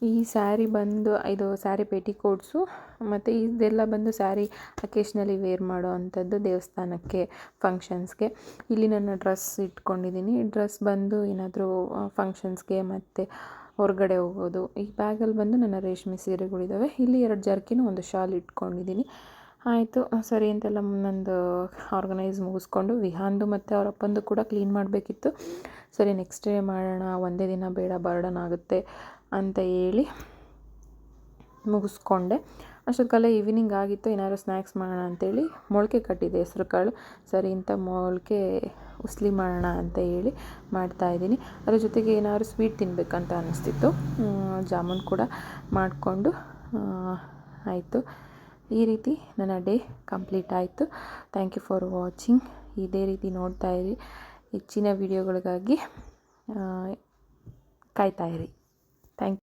ಈ ಸ್ಯಾರಿ ಬಂದು ಇದು ಸ್ಯಾರಿ ಪೆಟಿಕೋಟ್ಸು ಮತ್ತು ಇದೆಲ್ಲ ಬಂದು ಸ್ಯಾರಿ ಅಕೇಶ್ನಲಿ ವೇರ್ ಮಾಡೋ ಅಂಥದ್ದು ದೇವಸ್ಥಾನಕ್ಕೆ ಫಂಕ್ಷನ್ಸ್ಗೆ. ಇಲ್ಲಿ ನನ್ನ ಡ್ರೆಸ್ ಇಟ್ಕೊಂಡಿದ್ದೀನಿ. ಡ್ರೆಸ್ ಬಂದು ಏನಾದರೂ ಫಂಕ್ಷನ್ಸ್ಗೆ ಮತ್ತು ಹೊರಗಡೆ ಹೋಗೋದು. ಈ ಬ್ಯಾಗಲ್ಲಿ ಬಂದು ನನ್ನ ರೇಷ್ಮೆ ಸೀರೆಗಳಿದ್ದಾವೆ. ಇಲ್ಲಿ 2 ಜರ್ಕಿನು, ಒಂದು ಶಾಲ್ ಇಟ್ಕೊಂಡಿದ್ದೀನಿ. ಆಯಿತು ಸರಿ ಅಂತೆಲ್ಲ ನಂದು ಆರ್ಗನೈಸ್ ಮುಗಿಸ್ಕೊಂಡು ವಿಹಾನ್ದು ಮತ್ತು ಅವ್ರ ಅಪ್ಪಂದು ಕೂಡ ಕ್ಲೀನ್ ಮಾಡಬೇಕಿತ್ತು. ಸರಿ ನೆಕ್ಸ್ಟ್ ಡೇ ಮಾಡೋಣ, ಒಂದೇ ದಿನ ಬೇಡ ಬರ್ಡನ್ ಆಗುತ್ತೆ ಅಂತ ಹೇಳಿ ಮುಗಿಸ್ಕೊಂಡೆ. ಅಷ್ಟೊತ್ತಿಗೆಲ್ಲ ಈವ್ನಿಂಗ್ ಆಗಿತ್ತು. ಏನಾದ್ರು ಸ್ನ್ಯಾಕ್ಸ್ ಮಾಡೋಣ ಅಂತೇಳಿ ಮೊಳಕೆ ಕಟ್ಟಿದೆ ಹೆಸ್ರು ಕಾಳು. ಸರಿ ಅಂತ ಮೊಳಕೆ ಉಸ್ಲಿ ಮಾಡೋಣ ಅಂತ ಹೇಳಿ ಮಾಡ್ತಾಯಿದ್ದೀನಿ. ಅದ್ರ ಜೊತೆಗೆ ಏನಾದ್ರು ಸ್ವೀಟ್ ತಿನ್ನಬೇಕಂತ ಅನ್ನಿಸ್ತಿತ್ತು. ಜಾಮೂನ್ ಕೂಡ ಮಾಡಿಕೊಂಡು ಆಯಿತು. ಈ ರೀತಿ ನನ್ನ ಡೇ ಕಂಪ್ಲೀಟ್ ಆಯಿತು. Thank you for watching. ಇದೇ ರೀತಿ ನೋಡ್ತಾ ಇರಿ. ಹೆಚ್ಚಿನ ವಿಡಿಯೋಗಳಿಗಾಗಿ ಕಾಯ್ತಾ ಇರಿ. Thank you.